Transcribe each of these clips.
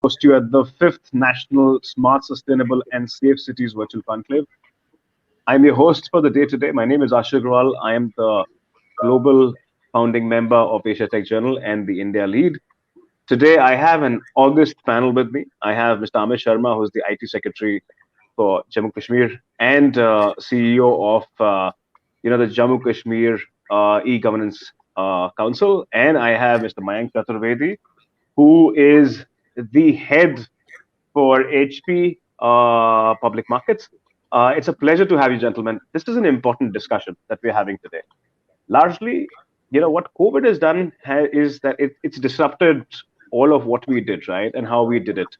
host you at the fifth National Smart, Sustainable, and Safe Cities Virtual Conclave. I'm your host for the day today. My name is Ashu Agrawal. I am the global founding member of Asia Tech Journal and the India lead. Today, I have an august panel with me. I have Mr. Amit Sharma, who's the IT Secretary for Jammu Kashmir and CEO of the Jammu Kashmir E-Governance Council, and I have Mr. Mayank Chaturvedi, who is the head for HP Public Markets. It's a pleasure to have you, gentlemen. This is an important discussion that we're having today. Largely, what COVID has done is that it's disrupted all of what we did, right, and how we did it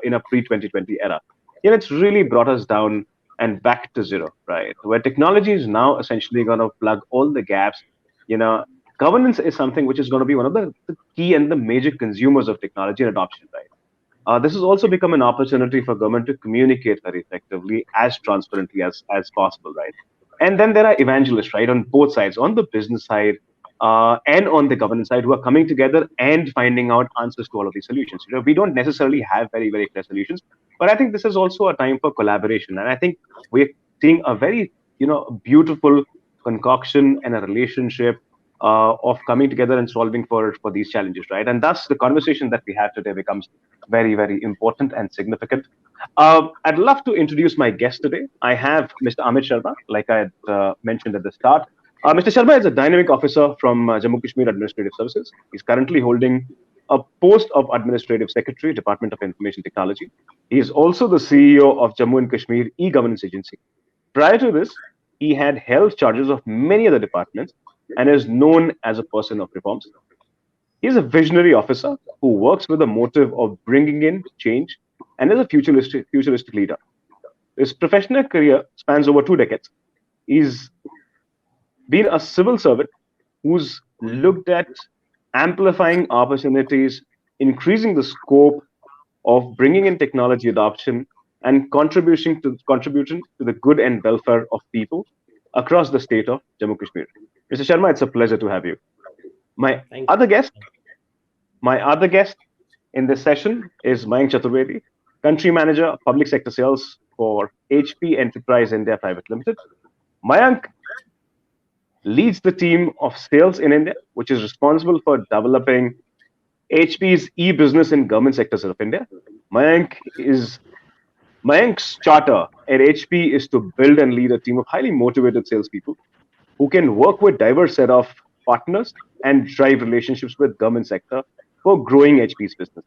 in a pre-2020 era. It's really brought us down and back to zero, right, where technology is now essentially going to plug all the gaps. You know, Governance is something which is going to be one of the key and the major consumers of technology and adoption, right? This has also become an opportunity for government to communicate very effectively, as transparently as possible, right? And then there are evangelists, right, on both sides, on the business side and on the governance side, who are coming together and finding out answers to all of these solutions. We don't necessarily have very, very clear solutions, but I think this is also a time for collaboration. And I think we're seeing a very, beautiful concoction and a relationship of coming together and solving for these challenges, right? And thus, the conversation that we have today becomes very, very important and significant. I'd love to introduce my guest today. I have Mr. Amit Sharma, like I had mentioned at the start. Mr. Sharma is a dynamic officer from Jammu Kashmir Administrative Services. He's currently holding a post of Administrative Secretary, Department of Information Technology. He is also the CEO of Jammu and Kashmir E-Governance Agency. Prior to this, he had held charges of many other departments and is known as a person of reforms. He is a visionary officer who works with the motive of bringing in change and is a futuristic leader. His professional career spans over 2 decades. He's been a civil servant who's looked at amplifying opportunities, increasing the scope of bringing in technology adoption and contributing to the good and welfare of people across the state of Jammu Kashmir. Mr. Sharma, it's a pleasure to have you. My Thank other guest, my other guest in this session is Mayank Chaturvedi, Country Manager, Public Sector Sales for HP Enterprise India Private Limited. Mayank leads the team of sales in India, which is responsible for developing HP's e-business and government sectors of India. Mayank's charter at HP is to build and lead a team of highly motivated salespeople who can work with diverse set of partners and drive relationships with government sector for growing HP's business.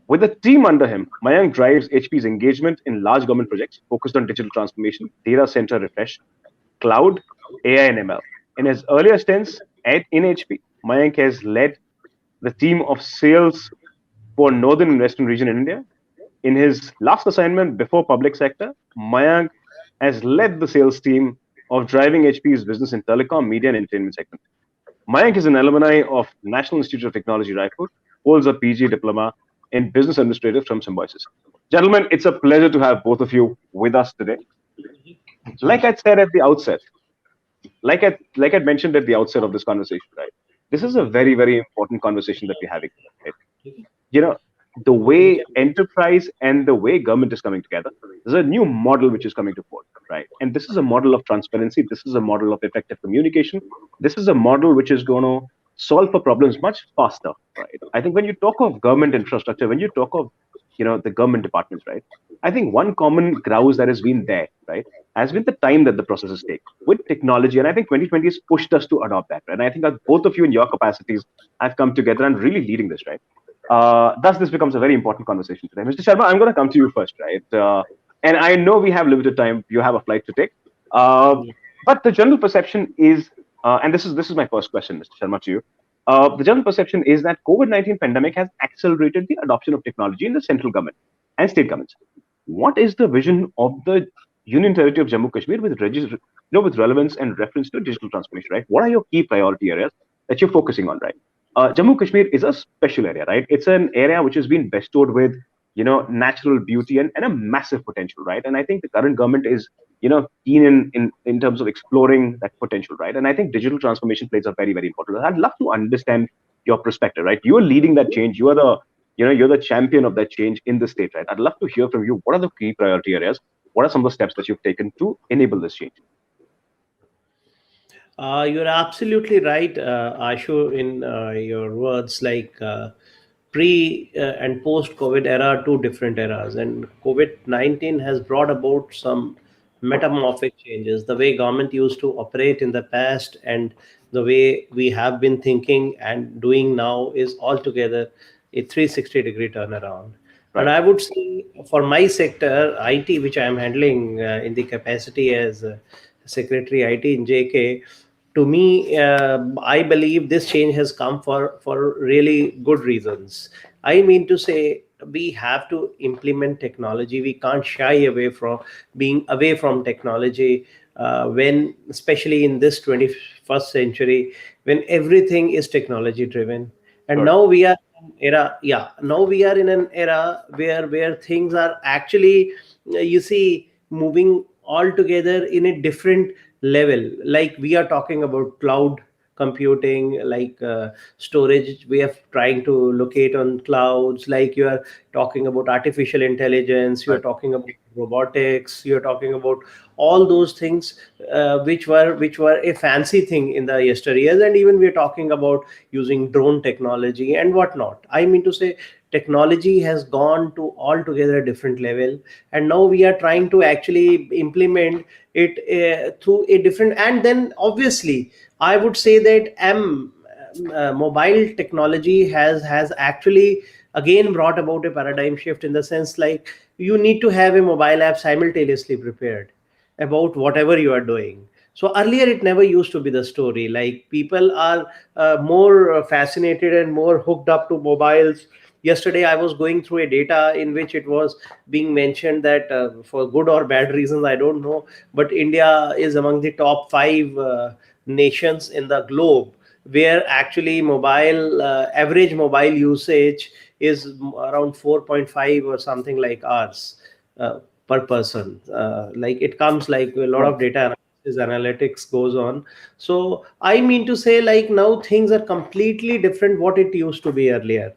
With a team under him, Mayank drives HP's engagement in large government projects focused on digital transformation, data center refresh, cloud, AI, and ML. In his earlier stints in HP, Mayank has led the team of sales for Northern and Western region in India. In his last assignment before public sector, Mayank has led the sales team of driving HP's business in telecom, media, and entertainment segment. Mayank is an alumni of National Institute of Technology, Raipur, holds a PG diploma in business administrative from Symbiosis. Gentlemen, it's a pleasure to have both of you with us today. Like I said at the outset, like I mentioned at the outset of this conversation, right? This is a very, very important conversation that we're having. Right? The way enterprise and the way government is coming together, there's a new model which is coming to fore, right? And this is a model of transparency. This is a model of effective communication. This is a model which is going to solve for problems much faster, right? I think when you talk of government infrastructure, when you talk of the government departments, right? I think one common grouse that has been there, right, has been the time that the processes take with technology. And I think 2020 has pushed us to adopt that, right? And I think that both of you in your capacities have come together and really leading this, right? Thus, this becomes a very important conversation today. Mr. Sharma, I'm going to come to you first, right? And I know we have limited time. You have a flight to take. But the general perception is, and this is my first question, Mr. Sharma, to you. The general perception is that COVID-19 pandemic has accelerated the adoption of technology in the central government and state governments. What is the vision of the Union Territory of Jammu Kashmir with relevance and reference to digital transformation, right? What are your key priority areas that you're focusing on, right? Jammu Kashmir is a special area, right? It's an area which has been bestowed with, natural beauty and a massive potential, right? And I think the current government is, keen in terms of exploring that potential, right? And I think digital transformation plays a very, very important role. I'd love to understand your perspective, right? You are leading that change. You are the You're the champion of that change in the state, right? I'd love to hear from you. What are the key priority areas? What are some of the steps that you've taken to enable this change? You're absolutely right, Ashu, in your words. Like and post COVID era are two different eras, and COVID-19 has brought about some metamorphic changes. The way government used to operate in the past and the way we have been thinking and doing now is altogether a 360-degree turnaround. And Right. I would say for my sector, IT, which I am handling in the capacity as Secretary IT in JK, to me, I believe this change has come for really good reasons. I mean to say, we have to implement technology. We can't shy away from being away from technology when, especially in this 21st century, when everything is technology driven. And Sure. now we are era yeah now we are in an era where things are actually you see moving all together in a different level. Like we are talking about cloud computing, like storage we are trying to locate on clouds. Like you are talking about artificial intelligence, you are Right. talking about robotics, you are talking about all those things which were a fancy thing in the yesteryears. And even we are talking about using drone technology and whatnot. I mean to say, technology has gone to altogether a different level, and now we are trying to actually implement it through a different. And then obviously I would say that mobile technology has actually again brought about a paradigm shift, in the sense like you need to have a mobile app simultaneously prepared about whatever you are doing. So earlier it never used to be the story. Like people are more fascinated and more hooked up to mobiles. Yesterday I was going through a data in which it was being mentioned that for good or bad reasons I don't know, but India is among the top 5 nations in the globe where actually mobile average mobile usage is around 4.5 or something like ours per person. Like it comes like a lot Right. of data analytics goes on. So I mean to say, like now things are completely different what it used to be earlier.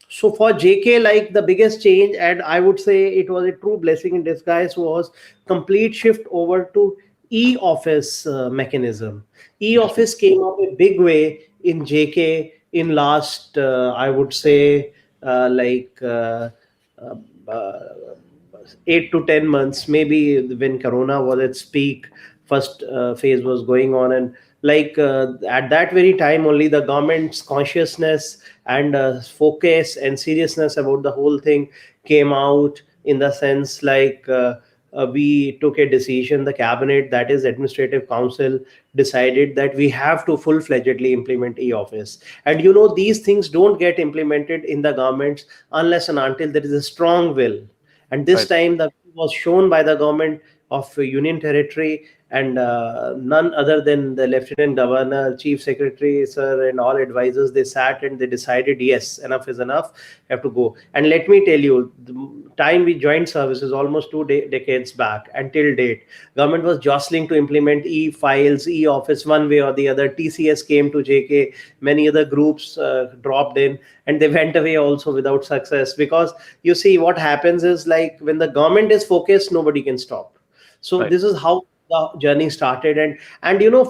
So for JK, like the biggest change, and I would say it was a true blessing in disguise, was complete shift over to e-office mechanism. Interesting. E-office came up a big way in JK in last, I would say, like uh, uh, 8 to 10 months, maybe when Corona was at its peak, first phase was going on, and like at that very time only the government's consciousness and focus and seriousness about the whole thing came out, in the sense like we took a decision, the cabinet, that is administrative council, decided that we have to full-fledgedly implement e-office. And these things don't get implemented in the governments unless and until there is a strong will. And this Right. time the was shown by the government of Union Territory, and none other than the Lieutenant Governor, Chief Secretary, sir, and all advisors. They sat and they decided, yes, enough is enough, have to go. And let me tell you, the time we joined services almost two decades back until date, government was jostling to implement e-files, e-office one way or the other. TCS came to JK, many other groups dropped in, and they went away also without success. Because you see, what happens is, like when the government is focused, nobody can stop. So Right. this is how the journey started. And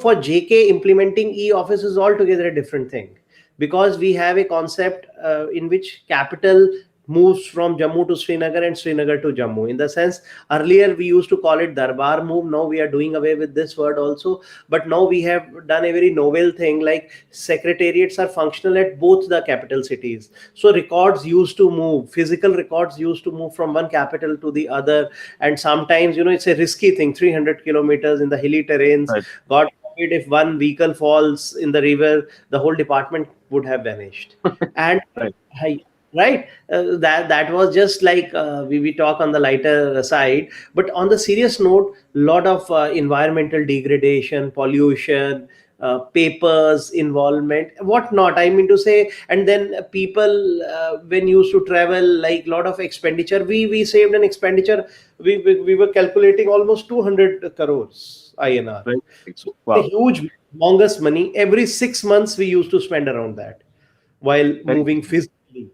for JK, implementing e-office is altogether a different thing, because we have a concept in which capital moves from Jammu to Srinagar and Srinagar to Jammu. In the sense, earlier we used to call it Darbar move. Now we are doing away with this word also. But now we have done a very novel thing, like secretariats are functional at both the capital cities. So records used to move, physical records used to move from one capital to the other. And sometimes, it's a risky thing, 300 kilometers in the hilly terrains. Right. God forbid, if one vehicle falls in the river, the whole department would have vanished. And Right. I, right, that was just like we talk on the lighter side. But on the serious note, lot of environmental degradation, pollution, papers involvement, whatnot, I mean to say. And then people when used to travel, like lot of expenditure, we saved an expenditure. We were calculating almost 200 crores INR. Right. So a Wow. huge humongous money. Every 6 months we used to spend around that while Very moving physically.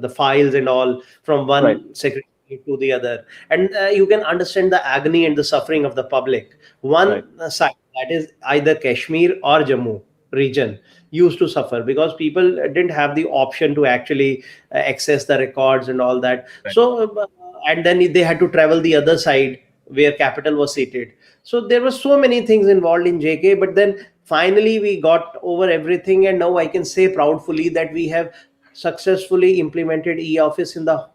the files and all from one Right. secretary to the other, and you can understand the agony and the suffering of the public. Right. One side, that is either Kashmir or Jammu region, used to suffer because people didn't have the option to actually access the records and all that. Right. So and then they had to travel the other side where capital was seated. So there were so many things involved in JK, but then finally we got over everything, and now I can say proudly that we have successfully implemented e-office in the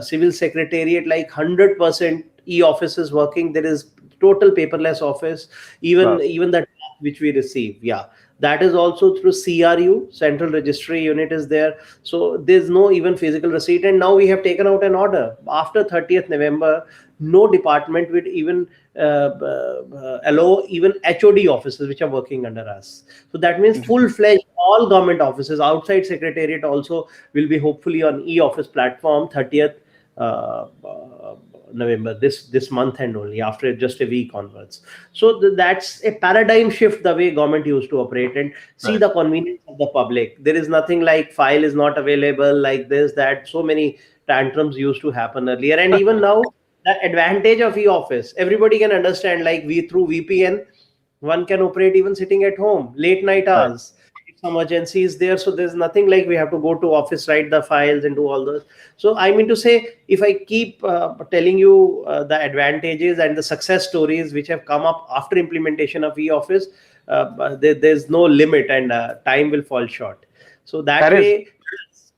civil secretariat. Like 100% e-office is working. There is total paperless office. Wow. Even the draft which we receive, yeah, that is also through CRU, Central Registry Unit is there. So there's no even physical receipt. And now we have taken out an order after 30th November. No department would even allow even HOD offices which are working under us. So that means full-fledged all government offices outside secretariat also will be hopefully on e-office platform 30th November, this month, and only after just a week onwards. So that's a paradigm shift the way government used to operate, and see Right. the convenience of the public. There is nothing like file is not available, like this, that. So many tantrums used to happen earlier, and even now the advantage of e-office everybody can understand. Like we through VPN, one can operate even sitting at home, late night Right. hours. If some emergency is there, so there's nothing like we have to go to office, write the files, and do all those. So I mean to say, if I keep telling you the advantages and the success stories which have come up after implementation of e-office, there's no limit, and time will fall short. So that That is way,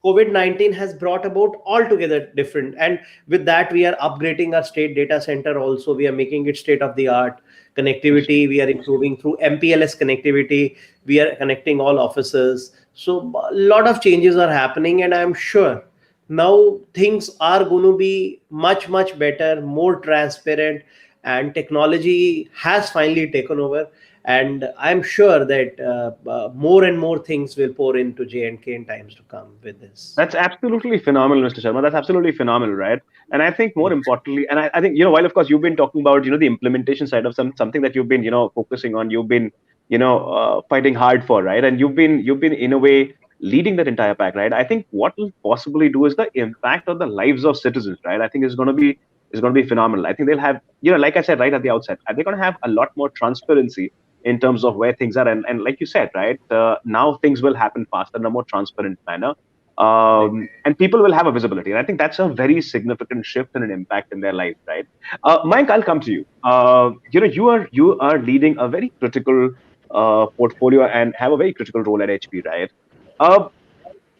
COVID-19 has brought about altogether different. And with that, we are upgrading our state data center also. We are making it state of the art. Connectivity, we are improving through MPLS connectivity. We are connecting all offices. So a lot of changes are happening, and I'm sure now things are going to be much, much better, more transparent, and technology has finally taken over. And I'm sure that more and more things will pour into J&K in times to come with this. That's absolutely phenomenal, Mr. Sharma. That's absolutely phenomenal, right? And I think more importantly, and I think, while of course you've been talking about, the implementation side of something that you've been, focusing on, you've been, fighting hard for, right? And you've been in a way leading that entire pack, right? I think what will possibly do is the impact on the lives of citizens, right? I think is going to be phenomenal. I think they'll have, like I said right at the outset, they're going to have a lot more transparency in terms of where things are, and like you said, right, now things will happen faster in a more transparent manner, and people will have a visibility, and I think that's a very significant shift and an impact in their life, right? Mike, I'll come to you. You are leading a very critical portfolio and have a very critical role at HP, right? uh,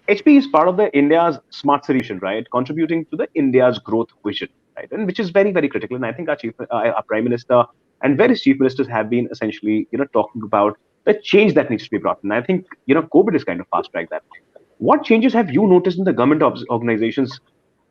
HP is part of the India's smart city vision, right? Contributing to the India's growth vision, right? And which is very, very critical. And I think our Prime Minister and various chief ministers have been essentially, talking about the change that needs to be brought. And I think, COVID is kind of fast tracked that. What changes have you noticed in the government organizations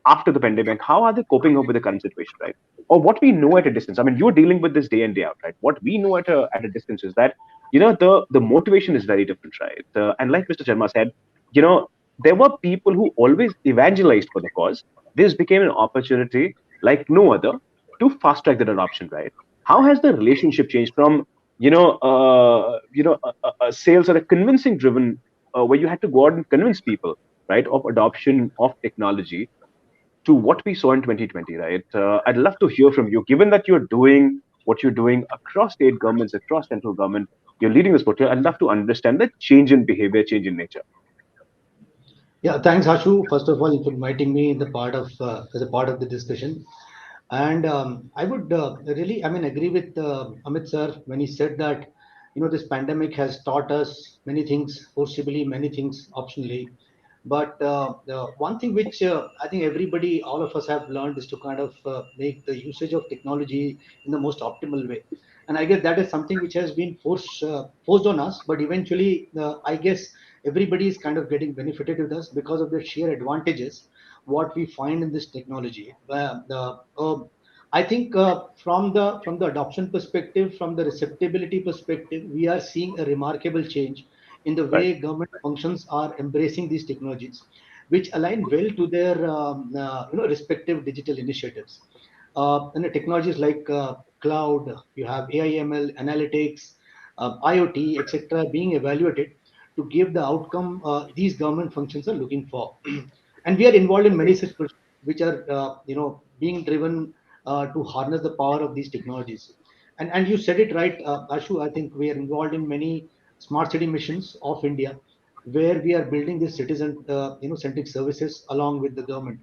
after the pandemic? How are they coping up with the current situation, right? Or what we know at a distance? I mean, you're dealing with this day in, day out, right? What we know at a distance is that, the motivation is very different, right? And like Mr. Sharma said, you know, there were people who always evangelized for the cause. This became an opportunity like no other to fast track that adoption, right? How has the relationship changed from, a sales or a convincing driven, where you had to go out and convince people, right, of adoption of technology, to what we saw in 2020, right? I'd love to hear from you, given that you're doing what you're doing across state governments, across central government, you're leading this portfolio. I'd love to understand the change in behavior, change in nature. Yeah, thanks, Hashu. First of all, for inviting me in the part of as a part of the discussion. And I would really, I mean, agree with Amit sir when he said that this pandemic has taught us many things forcibly, many things optionally. But the one thing which I think everybody, all of us have learned is to kind of make the usage of technology in the most optimal way. And I guess that is something which has been forced on us. But eventually, I guess everybody is kind of getting benefited with us because of the sheer advantages what we find in this technology. I think from the adoption perspective, from the receptibility perspective, we are seeing a remarkable change in the Right. way government functions are embracing these technologies, which align well to their respective digital initiatives. Technologies like cloud, you have AI/ML, analytics, IoT, etc., being evaluated to give the outcome these government functions are looking for. And we are involved in many such projects which are being driven to harness the power of these technologies. And you said it right, Ashu. I think we are involved in many smart city missions of India, where we are building these citizen centric services along with the government.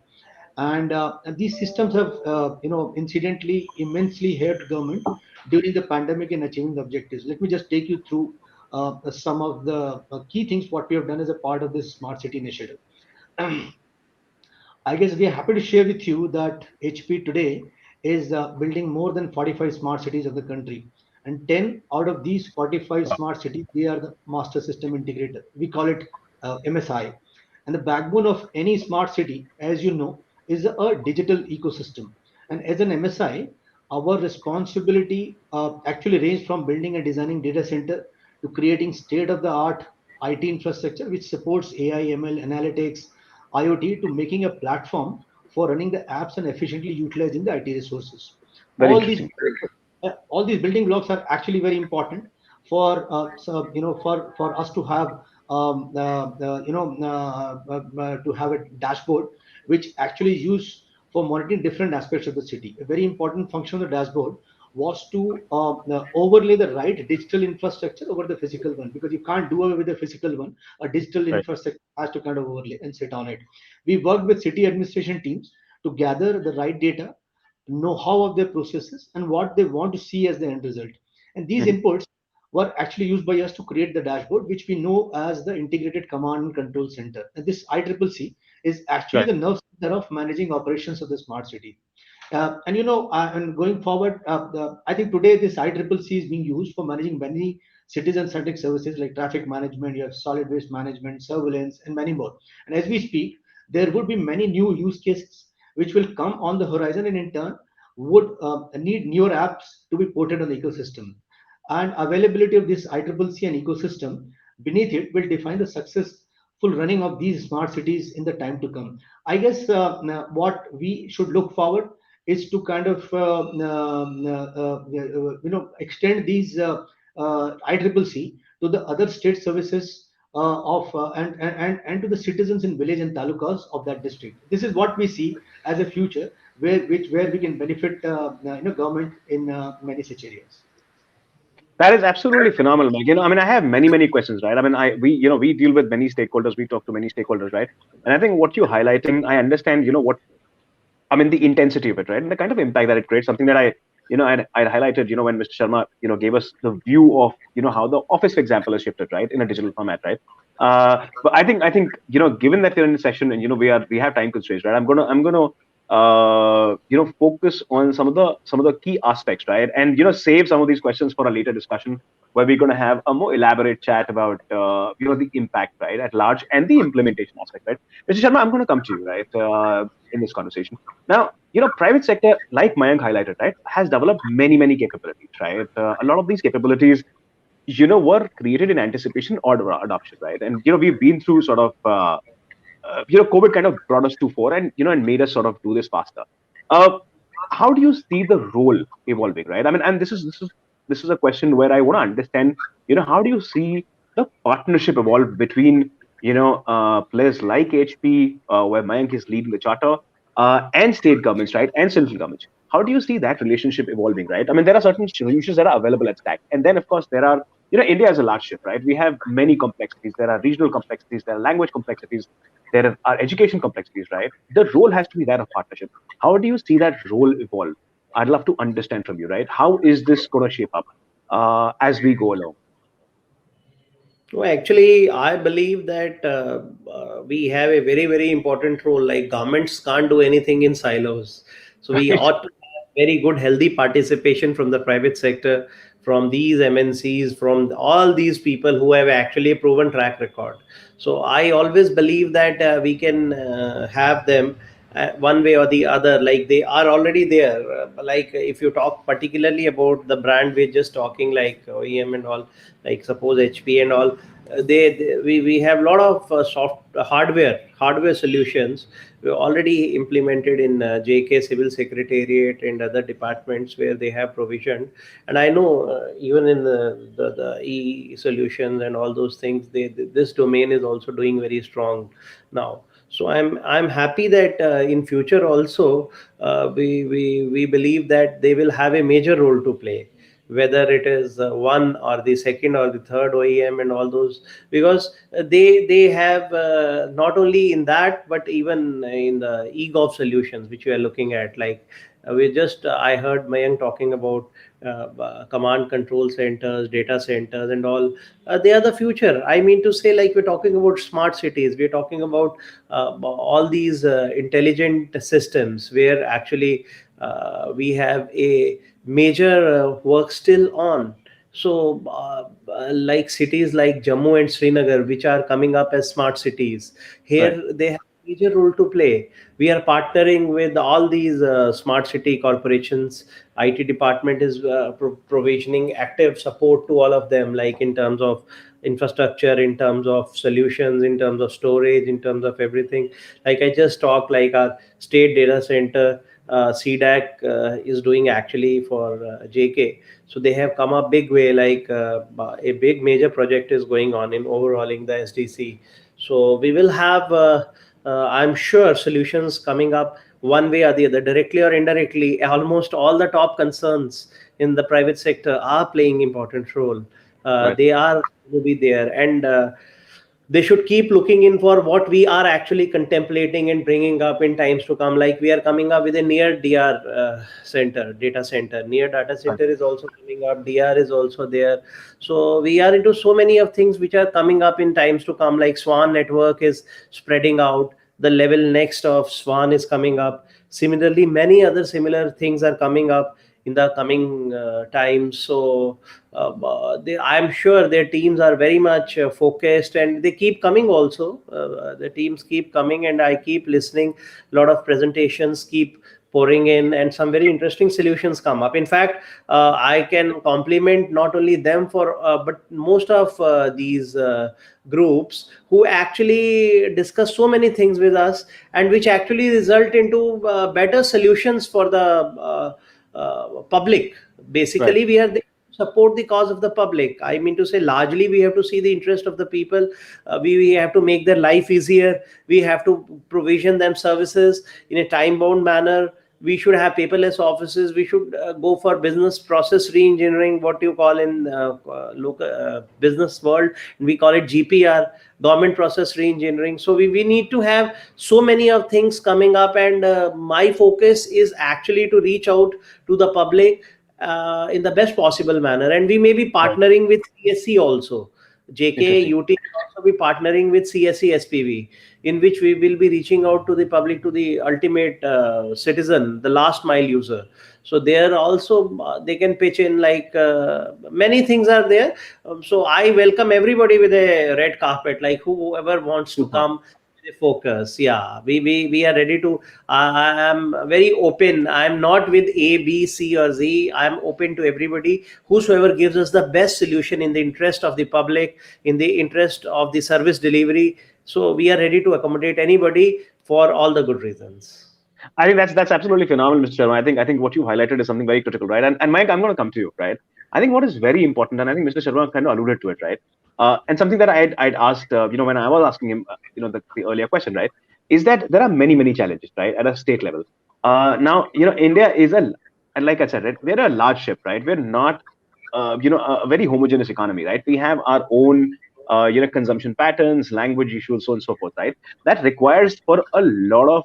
And these systems have incidentally immensely helped government during the pandemic in achieving the objectives. Let me just take you through some of the key things what we have done as a part of this smart city initiative. I guess we are happy to share with you that HP today is building more than 45 smart cities of the country. And 10 out of these 45 smart cities, they are the master system integrator. We call it MSI. And the backbone of any smart city, as you know, is a digital ecosystem. And as an MSI, our responsibility actually range from building and designing data center to creating state-of-the-art IT infrastructure which supports AI, ML, analytics, IoT, to making a platform for running the apps and efficiently utilizing the IT resources. Very All these interesting. all these building blocks are actually very important for for us to have to have a dashboard which actually used for monitoring different aspects of the city. A very important function of the dashboard was to overlay the right digital infrastructure over the physical one, because you can't do away with the physical one. A digital Right. infrastructure has to kind of overlay and sit on it. We worked with city administration teams to gather the right data, know-how of their processes, and what they want to see as the end result. And these Mhm. inputs were actually used by us to create the dashboard, which we know as the Integrated Command and Control Center. And this ICCC is actually Right. the nerve center of managing operations of the smart city. And going forward, I think today this ICCC is being used for managing many citizen-centric services like traffic management, you have solid waste management, surveillance, and many more. And as we speak, there would be many new use cases which will come on the horizon, and in turn would need newer apps to be ported on the ecosystem. And availability of this ICCC and ecosystem beneath it will define the successful running of these smart cities in the time to come. I guess now what we should look forward is to kind of extend these ICCC to the other state services of and to the citizens in village and talukas of that district. This is what we see as a future where we can benefit government in many such areas. That is absolutely phenomenal, Mike. I mean, I have many questions, right? I mean, we deal with many stakeholders. We talk to many stakeholders, right? And I think what you're highlighting, I understand, what I mean, the intensity of it, right? And the kind of impact that it creates, something that I'd highlighted, when Mr. Sharma, gave us the view of, how the office, for example, has shifted, right, in a digital format, right? But I think, given that we're in a session and, we have time constraints, right? I'm gonna focus on some of the key aspects, right? And, save some of these questions for a later discussion where we're going to have a more elaborate chat about, the impact, right, at large and the implementation aspect, right? Mr. Sharma, I'm going to come to you, right, in this conversation. Now, private sector, like Mayank highlighted, right, has developed many capabilities, right? A lot of these capabilities, were created in anticipation or adoption, right? And, we've been through sort of, COVID kind of brought us to fore and, and made us sort of do this faster. Uh, how do you see the role evolving, right? I mean, and this is a question where I want to understand, how do you see the partnership evolve between, players like HP, where Mayank is leading the charter, and state governments, right, and central governments. How do you see that relationship evolving, right? I mean, there are certain solutions that are available at Stack, and then of course there are, India is a large ship, right? We have many complexities. There are regional complexities, there are language complexities, there are education complexities, right? The role has to be that of partnership. How do you see that role evolve? I'd love to understand from you, right? How is this going to shape up as we go along? No, actually, I believe that we have a very important role. Like governments can't do anything in silos, so we Right. ought to have very good, healthy participation from the private sector, from these MNCs, from all these people who have actually a proven track record. So I always believe that we can have them one way or the other. Like they are already there. Like if you talk particularly about the brand we're just talking, like OEM and all, like suppose HP and all, we have a lot of soft hardware solutions we already implemented in JK Civil Secretariat and other departments where they have provisioned. And I know even in the e solutions and all those things, this domain is also doing very strong now. So I'm happy that in future also we believe that they will have a major role to play, whether it is one or the second or the third OEM and all those, because they have not only in that but even in the eGov solutions which we are looking at. Like we just I heard Mayank talking about command control centers, data centers, and all. They are the future. I mean to say, like we're talking about smart cities, we're talking about all these intelligent systems where actually we have a major work still on. So like cities like Jammu and Srinagar, which are coming up as smart cities, Right. here they have a major role to play. We are partnering with all these smart city corporations. IT department is provisioning active support to all of them, like in terms of infrastructure, in terms of solutions, in terms of storage, in terms of everything. Like I just talked, like our state data center CDAC is doing actually for JK. So they have come a big way, like a big major project is going on in overhauling the SDC. So we will have I'm sure solutions coming up one way or the other, directly or indirectly. Almost all the top concerns in the private sector are playing important role. Right. They are to be there, and they should keep looking in for what we are actually contemplating and bringing up in times to come. Like we are coming up with a near DR center, data center. Near data Right. center is also coming up. DR is also there. So we are into so many of things which are coming up in times to come. Like Swan network is spreading out. The level next of Swan is coming up. Similarly, many other similar things are coming up in the coming times. So I'm sure their teams are very much focused, and they keep coming also. The teams keep coming, and I keep listening. A lot of presentations keep pouring in, and some very interesting solutions come up. In fact, I can compliment not only them for, but most of these groups who actually discuss so many things with us, and which actually result into better solutions for the public. Right. Basically, we are there to support the cause of the public. I mean to say, largely we have to see the interest of the people. We have to make their life easier. We have to provision them services in a time bound manner. We should have paperless offices. We should go for business process re-engineering, what you call in local business world, we call it GPR, government process re-engineering. So we need to have so many of things coming up, and my focus is actually to reach out to the public in the best possible manner. And we may be Right. partnering with CSC also. JK Interesting. UT will also be partnering with CSC SPV, in which we will be reaching out to the public, to the ultimate citizen, the last mile user. So there also they can pitch in, like many things are there. So I welcome everybody with a red carpet, like whoever wants to Super. come with a focus. Yeah, we are ready to. I am very open. I am not with A, B, C, or Z. I am open to everybody. Whosoever gives us the best solution in the interest of the public, in the interest of the service delivery. So we are ready to accommodate anybody for all the good reasons. I think that's absolutely phenomenal, Mr. Sharma. I think what you highlighted is something very critical, right? And Mike, I'm going to come to you, right? I think what is very important, and I think Mr. Sharma kind of alluded to it, right? And something that I'd asked, when I was asking him, the earlier question, right, is that there are many challenges, right, at a state level. Now, India is and like I said, right, we're a large ship, right? We're not, a very homogeneous economy, right? We have our own, consumption patterns, language issues, so on and so forth, right? That requires for a lot of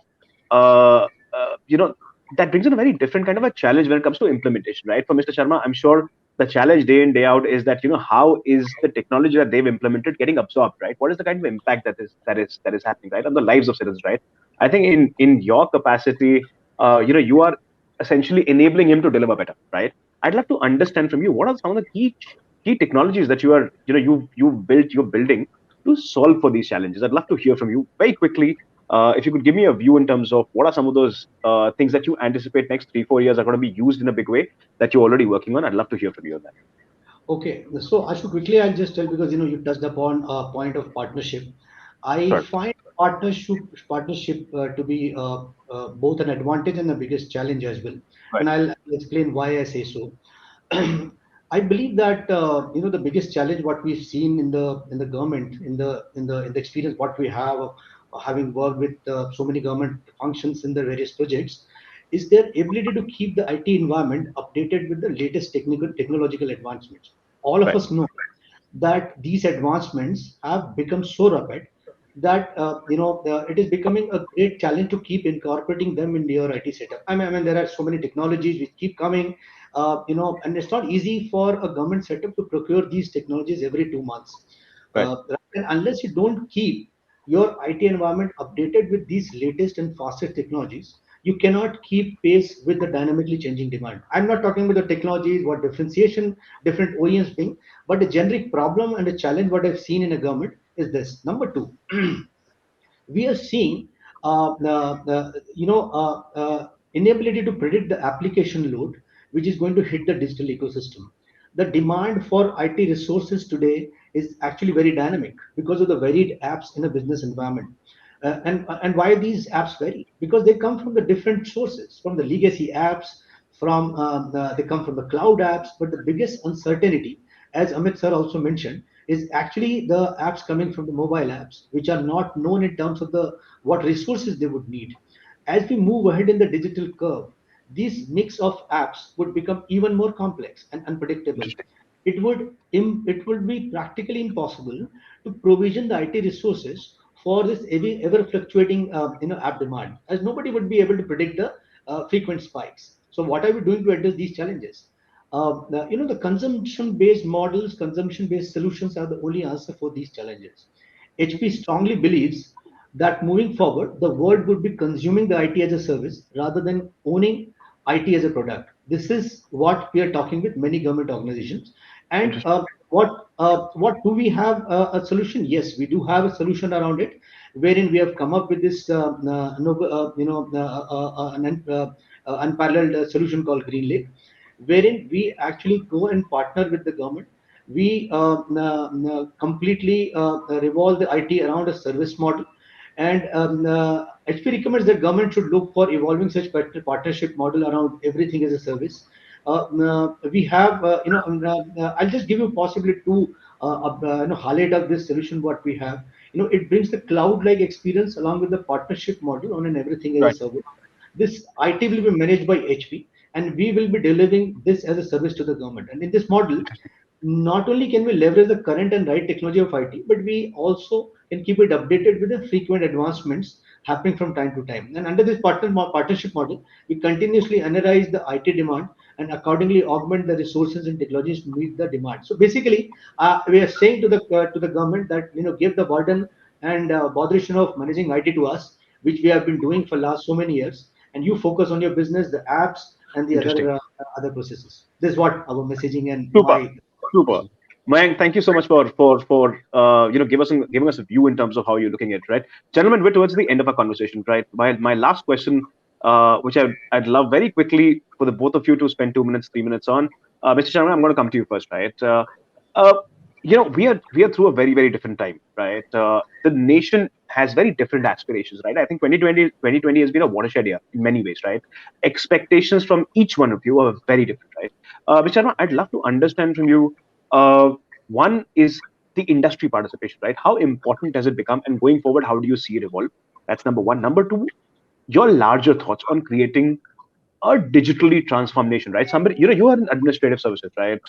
uh, uh, you know, that brings in a very different kind of a challenge when it comes to implementation, right? For Mr. Sharma, I'm sure the challenge day in day out is that how is the technology that they've implemented getting absorbed, right? What is the kind of impact that is happening, right, on the lives of citizens, right? I think in your capacity, you are essentially enabling him to deliver better, right? I'd love to understand from you what are some of the key technologies that you're building to solve for these challenges. I'd love to hear from you very quickly if you could give me a view in terms of what are some of those things that you anticipate next 3-4 years are going to be used in a big way that you're already working on. I'd love to hear from you on that. Okay, so Ashu, quickly I'll just tell, because you touched upon a point of partnership. I Sure. find partnership to be both an advantage and the biggest challenge as well, Right. and I'll explain why I say so. I believe that the biggest challenge what we've seen in the government, in the experience what we have having worked with so many government functions in the various projects, is their ability to keep the IT environment updated with the latest technological advancements. All of Right. us know that these advancements have become so rapid that it is becoming a great challenge to keep incorporating them in your IT setup. I mean there are so many technologies which keep coming, and it's not easy for a government setup to procure these technologies every 2 months. Right. And unless you don't keep your IT environment updated with these latest and fastest technologies, you cannot keep pace with the dynamically changing demand. I'm not talking about the technologies, what differentiation different OEMs bring, but a generic problem and a challenge what I've seen in a government is this. Number two, we are seeing inability to predict the application load which is going to hit the digital ecosystem. The demand for IT resources today is actually very dynamic because of the varied apps in a business environment. And why these apps vary? Because they come from the different sources, from the legacy apps, they come from the cloud apps. But the biggest uncertainty, as Amit sir also mentioned, is actually the apps coming from the mobile apps, which are not known in terms of the what resources they would need. As we move ahead in the digital curve, this mix of apps would become even more complex and unpredictable. Interesting. It would be practically impossible to provision the IT resources for this ever fluctuating app demand, as nobody would be able to predict the frequent spikes. So what are we doing to address these challenges? The consumption-based models, consumption-based solutions are the only answer for these challenges. HP strongly believes that moving forward, the world would be consuming the IT as a service rather than owning IT as a product. This is what we are talking with many government organizations. And Interesting. what do we have a solution? Yes, we do have a solution around it, wherein we have come up with this unparalleled solution called Green Lake, wherein we actually go and partner with the government. We completely revolve the IT around a service model, and HP recommends that government should look for evolving such partnership model around everything as a service. We have, I'll just give you possibly two highlight of this solution what we have. It brings the cloud-like experience along with the partnership model on an everything as a Right. service. This IT will be managed by HP, and we will be delivering this as a service to the government. And in this model, not only can we leverage the current and right technology of IT, but we also can keep it updated with the frequent advancements happening from time to time. And under this partnership model, we continuously analyze the IT demand and accordingly augment the resources and technologies to meet the demand. So basically, we are saying to the government that give the burden and botheration of managing IT to us, which we have been doing for last so many years, and you focus on your business, the apps, and the Interesting. other processes. This is what our messaging and Super. my Super. Mayank, thank you so much for giving us a view in terms of how you're looking at it, right? Gentlemen, we're towards the end of our conversation, right? My last question, which I'd love very quickly for the both of you to spend 2 minutes, 3 minutes on. Mr. Sharma, I'm going to come to you first, right? Uh, we are through a very, very different time, right? The nation has very different aspirations, right? I think 2020 has been a watershed year in many ways, right? Expectations from each one of you are very different, right? Mr. Sharma, I'd love to understand from you. Uh, One is the industry participation, right? How important has it become, and going forward, how do you see it evolve? That's number one. Number two, your larger thoughts on creating a digitally transformation, right? Somebody, you are in administrative services, right?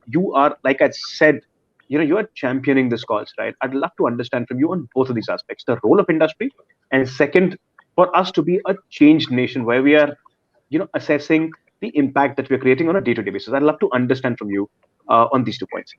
You are, like I said, you are championing this cause, right? I'd love to understand from you on both of these aspects: the role of industry, and second, for us to be a changed nation where we are, assessing the impact that we're creating on a day-to-day basis. I'd love to understand from you on these 2 points.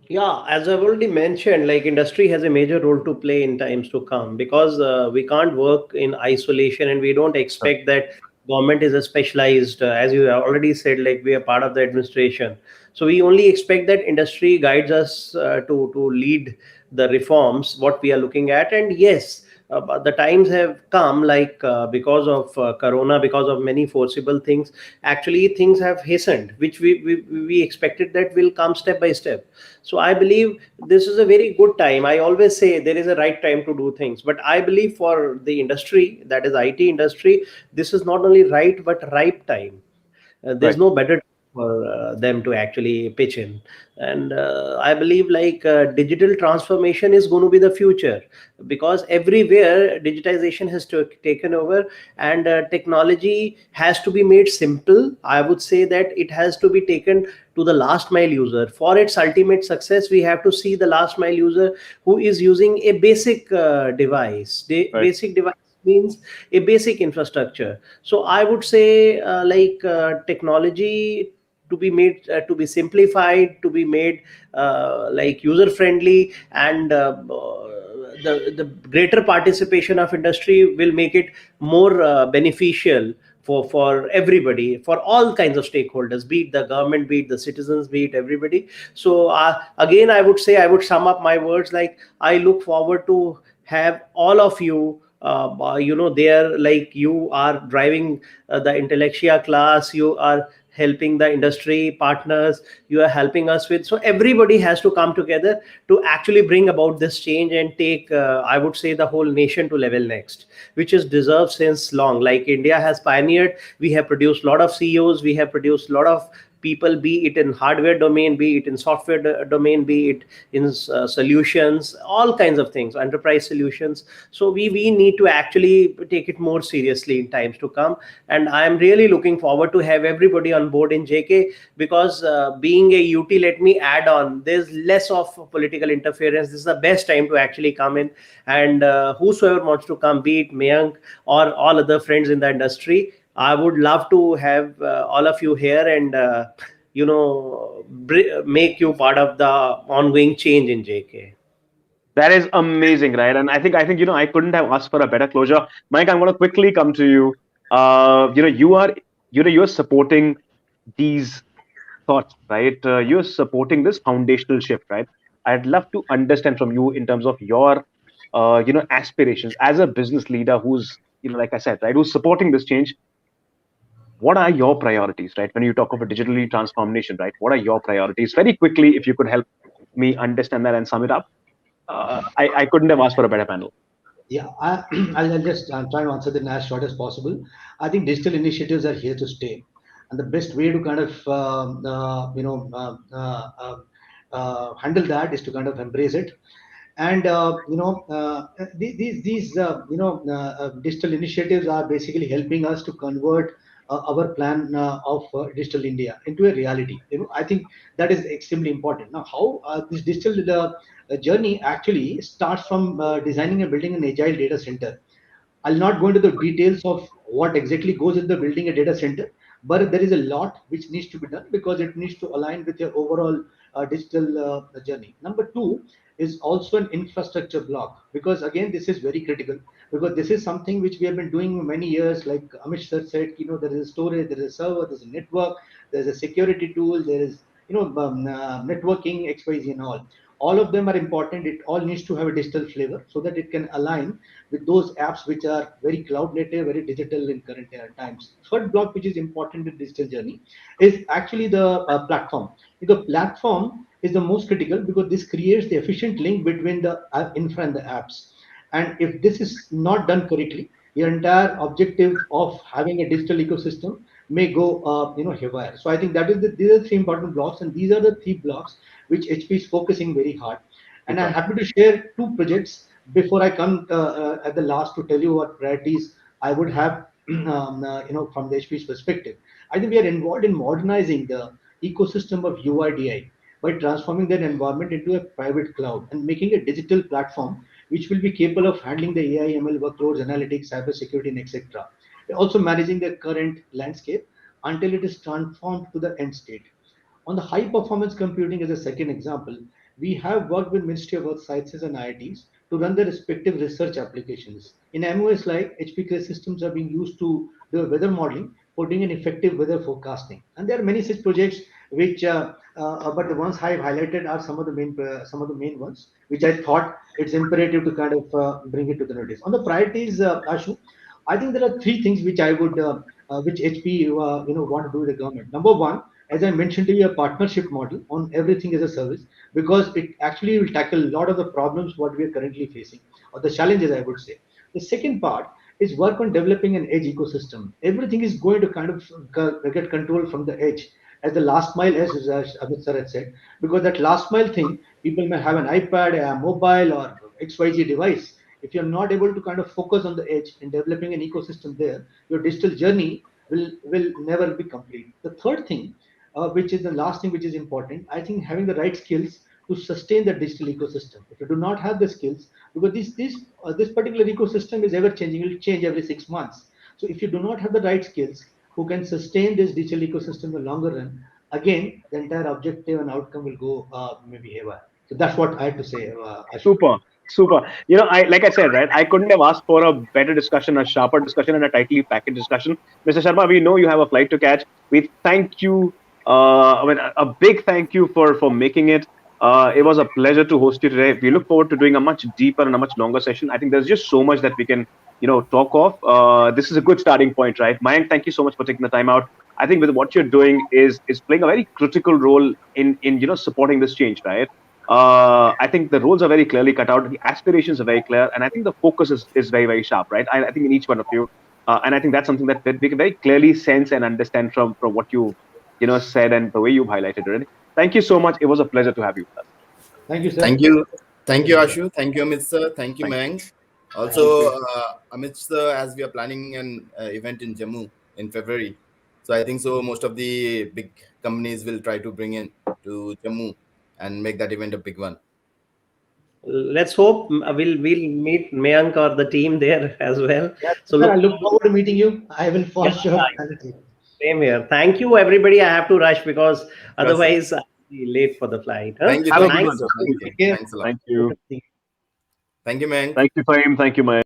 Yeah, as I've already mentioned, like industry has a major role to play in times to come, because we can't work in isolation, and we don't Sure. expect that government is a specialized, as you have already said, like we are part of the administration. So we only expect that industry guides us to lead the reforms what we are looking at. And yes, but the times have come, like because of corona, because of many forcible things, actually things have hastened, which we expected that will come step by step. So I believe this is a very good time. I always say there is a right time to do things, but I believe for the industry, that is IT industry, this is not only right but ripe time. There's Right. no better for them to actually pitch in. And I believe like digital transformation is going to be the future, because everywhere digitization has taken over, and technology has to be made simple. I would say that it has to be taken to the last mile user. For its ultimate success, we have to see the last mile user who is using a basic device. Right. Basic device means a basic infrastructure. So I would say technology to be made, to be simplified, to be made like user friendly, and the greater participation of industry will make it more beneficial for everybody, for all kinds of stakeholders, be it the government, be it the citizens, be it everybody. So again, I would say, I would sum up my words like, I look forward to have all of you, there, like you are driving the intellectia class, you are helping the industry partners, you are helping us with. So everybody has to come together to actually bring about this change and take, I would say, the whole nation to level next, which is deserved since long. Like India has pioneered, we have produced a lot of CEOs, we have produced a lot of people, be it in hardware domain, be it in software domain, be it in solutions, all kinds of things, enterprise solutions. So we need to actually take it more seriously in times to come. And I am really looking forward to have everybody on board in JK, because being a UT, let me add on, there's less of political interference. This is the best time to actually come in, and whosoever wants to come, be it Mayank or all other friends in the industry, I would love to have all of you here, and make you part of the ongoing change in JK. That is amazing, right? And I think I couldn't have asked for a better closure. Mike, I'm going to quickly come to you. You're supporting these thoughts, right? You're supporting this foundational shift, right? I'd love to understand from you in terms of your, aspirations as a business leader who's, like I said, right, who's supporting this change. What are your priorities, right? When you talk of a digitally transformation, right? What are your priorities? Very quickly, if you could help me understand that and sum it up. I couldn't have asked for a better panel. Yeah, I'll just try to answer them as short as possible. I think digital initiatives are here to stay, and the best way to kind of handle that is to kind of embrace it. And these digital initiatives are basically helping us to convert our plan of digital India into a reality. I think that is extremely important. Now, how this digital journey actually starts from designing and building an agile data center. I'll not go into the details of what exactly goes into building a data center, but there is a lot which needs to be done because it needs to align with your overall digital journey. Number two is also an infrastructure block, because again this is very critical, because this is something which we have been doing many years. Like Amish sir said, there is a storage, there is a server, there's a network, there's a security tool, there is networking, XYZ, and all of them are important. It all needs to have a digital flavor so that it can align with those apps which are very cloud native, very digital in current times. Third block, which is important in digital journey, is actually the platform. The platform is the most critical because this creates the efficient link between the infra and the apps. And if this is not done correctly, your entire objective of having a digital ecosystem may go haywire. So I think that is these are three important blocks, and these are the three blocks which HP is focusing very hard. And I'm Super. happy to share two projects before I come at the last to tell you what priorities I would have from the HP's perspective. I think we are involved in modernizing the ecosystem of UIDI by transforming that environment into a private cloud and making a digital platform which will be capable of handling the AI, ML workloads, analytics, cybersecurity, and etc. Also managing the current landscape until it is transformed to the end state. On the high performance computing as a second example, we have worked with Ministry of Earth Sciences and IITs to run their respective research applications. In MOS like HP Clear systems are being used to do weather modeling for doing an effective weather forecasting. And there are many such projects which, but the ones I've highlighted are some of the main ones, which I thought it's imperative to kind of bring it to the notice. On the priorities, Ashu, I think there are three things which I would, which HP, want to do with the government. Number one, as I mentioned to you, a partnership model on everything as a service, because it actually will tackle a lot of the problems what we are currently facing, or the challenges, I would say. The second part is work on developing an edge ecosystem. Everything is going to kind of get controlled from the edge. as the last mile, as Amit sir had said, because that last mile thing, people may have an iPad, a mobile, or XYZ device. If you're not able to kind of focus on the edge and developing an ecosystem there, your digital journey will never be complete. The third thing, which is the last thing which is important, I think having the right skills to sustain the digital ecosystem. If you do not have the skills, because this particular ecosystem is ever changing, it will change every 6 months. So if you do not have the right skills who can sustain this digital ecosystem in the longer run, again the entire objective and outcome will go maybe haywire. So that's what I had to say. Ashok. Super, super. You know, like I said, right, I couldn't have asked for a better discussion, a sharper discussion, and a tightly packaged discussion. Mr. Sharma, we know you have a flight to catch. We thank you. I mean, a big thank you for making it. It was a pleasure to host you today. We look forward to doing a much deeper and a much longer session. I think there's just so much that we can, talk of. This is a good starting point, right? Mayank, thank you so much for taking the time out. I think with what you're doing is playing a very critical role in supporting this change, right? I think the roles are very clearly cut out. The aspirations are very clear, and I think the focus is very, very sharp, right? I think in each one of you, and I think that's something that we can very clearly sense and understand from what you said and the way you've highlighted it. Thank you so much. It was a pleasure to have you with us. Thank you, sir. Thank you, Ashu. Thank you, Amit sir. Thank you, Mayank. Also, Amit sir, as we are planning an event in Jammu in February, so I think so most of the big companies will try to bring in to Jammu and make that event a big one. Let's hope we'll meet Mayank or the team there as well. Yeah, So I look forward to meeting you. I will for sure. Same here. Thank you, everybody. I have to rush because otherwise I'll be late for the flight. Huh? Thank you. Have a good Thanks. one, sir. Thanks a lot. Thank you. Thank you, Mayank. Thank you, Fahim. Thank you, Mayank.